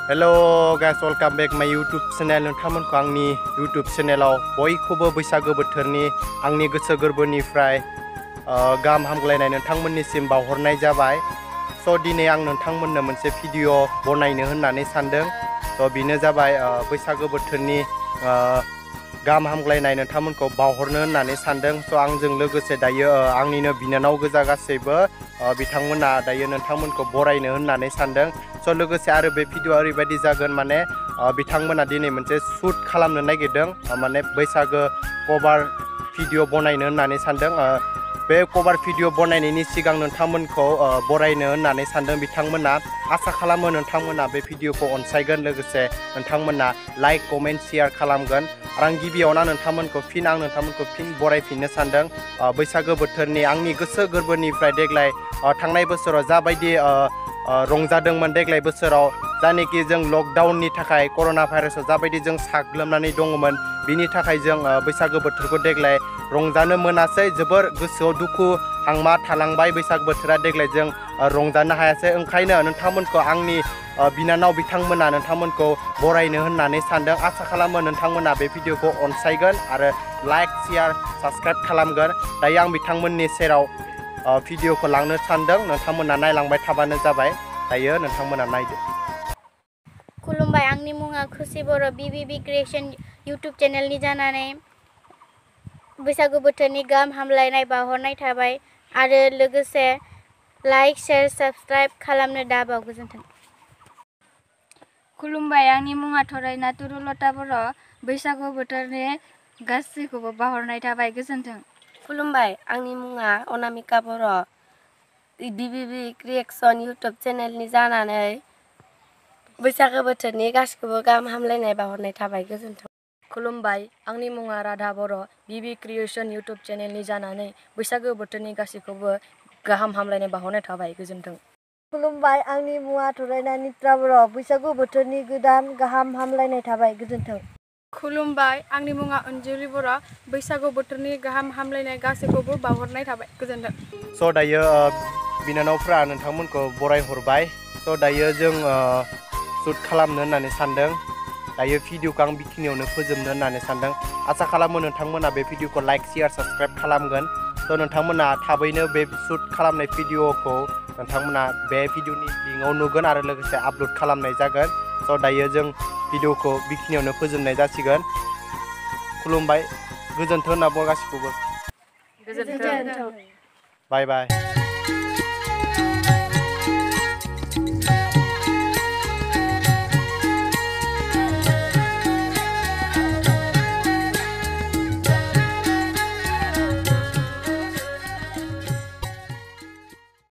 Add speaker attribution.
Speaker 1: Hello guys welcome back माय YouTube channel नोंथांमोनखौ आंनि YouTube चैनलाव बयखौबो बैसागो बोथोरनि आंनि गोसो गोरबोनिफ्राय गाहाम हामग्लायनाय नोंथांमोननिसिम बावहरनाय जाबाय। स' दिनै आं नोंथांमोननो मोनसे भिडिअ बनायनो होननानै सानदों। स' बेनो जाबाय बैसागो बोथोरनि गाहाम हामग्लायनाय नोंथांमोनखौ बावहरनो होननानै सानदों। स' आंजों लोगोसे दायो आंनिनो बिनानाव गोजा गासैबो बिथांमोना दायो नोंथांमोनखौ बरायनो होननानै सानदों। स' लोगोसे आरो बे भिडिअ ओरैबायदि जागोन माने बिथांमोना दिनै मोनसे शूट खालामनो नागिरदों, माने बैसागो कभार भिडिअ बनायनो होननानै सानदों। बे कभार भिडिअ बनायनायनि सिगां नोंथांमोनखौ बरायनो होननानै सानदों बिथांमोना। आसा खालामो नोंथांमोना बे भिडिअखौ अनसायगोन, लोगोसे नोंथांमोना लाइक कमेन्ट शेयार खालामगोन। आं गिबियावनो नोंथांमोनखौ फिन बरायफिननो सानदों। बैसागो बोथोरनि आंनि गोसो गोरबोनिफ्राय देग्लाय थांनाय बोसोराव जाबायदि रंजादोंमोन, देग्लाय बोसोराव जायनोखि जों लकडाउननि थाखाय कर'ना भाइरासआव जाबायदि जों साग्लोबनानै दङमोन, बिनि थाखाय जों बैसागो बोथोरखौ देग्लाय रंजानो मोनासै। जोबोर गोसोआव दुखु हांमा थालांबाय, बैसागो बोथोरा देग्लाय जों रंजानो हायासै। ओंखायनो नोंथांमोनखौ आंनि बिनानाव बिथांमोना नोंथांमोनखौ बरायनो होननानै सानदों। आसा खालामो नोंथांमोना बे भिडिअखौ अनसायगोन आरो लाइक शेयार साबस्क्राइब खालामगोन। दायो आं बिथांमोननि सेराव भिडिअखौ लांनो सानदों, नोंथांमोना नायलांबाय थाबानो जाबाय। दायो नोंथांमोना नायदो।
Speaker 2: खुलुमबाय, आंनि मुङा खुसि बर'। BBB क्रिएशन यूट्यूब चेनेलनि जानानै बैसागु बोथोरनि गाहाम हामलायनाय बावहरनाय थाबाय आरो लोगोसे लाइक शेयार साबस्क्राइब खालामनो दाबाव। गोजोन्थों।
Speaker 3: खुलुमबाय, आंनि मुङा थरायना तुरुलता बर'। बैसागु बोथोरनि गासैखौबो बावहरनाय थाबाय। गोजोन्थों।
Speaker 4: खुलुमबाय, आंनि मुङा अनामिका बर'। BBB क्रिएशन यूट्यूब चेनेलनि जानानै बैसागो बोथोरनि गासैखौबो गाहाम हामलायनाय बावहरनाय थाबाय। गोजोन्थों।
Speaker 5: खुलुमबाय, आंनि मुङा राधा बर'। BBB क्रिएशन यूट्यूब चेनेलनि जानानै बैसागो बोथोरनि गासैखौबो गाहाम हामलायनाय बावहरनाय थाबाय। गोजोन्थों।
Speaker 6: खुलुमबाय, आंनि मुङा थरायना नित्रा बर'। बैसागु बोथोरनि गोदान गाहाम हामलायनाय थाबाय। गोजोन्थों।
Speaker 7: खुलुमबाय, आंनि मुङा अनजुलि बर'। बैसागु बोथोरनि गाहाम हामलायनाय गासैखौबो बावहरनाय थाबाय। गोजोन्थों।
Speaker 1: स' दायो बिनानावफ्रा नोंथांमोनखौ बरायहरबाय। स' दायो जों शूट खालामनो होननानै सानदों। दायो भिडिअखौ आं बेखिनियावनो फोजोबनो होननानै सानदों। आसा खालामो नोंथांमोना बे भिडिअखौ लाइक शेयार साबस्क्राइब खालामगोन। स' नोंथांमोना थाबैनो बे शूट खालामनाय भिडिअखौ नोंथांमोना बे भिडिअनि लिंकआव नुगोन आरो लोगोसे आपल'ड खालामनाय जागोन। स' दायो जों भिडिअखौ बेखिनियावनो फोजोबनाय जासिगोन। खुलुमबाय, गोजोन्थों होनना बुङो गासिखौबो।
Speaker 7: गोजोन्थों।
Speaker 1: बाय बाय।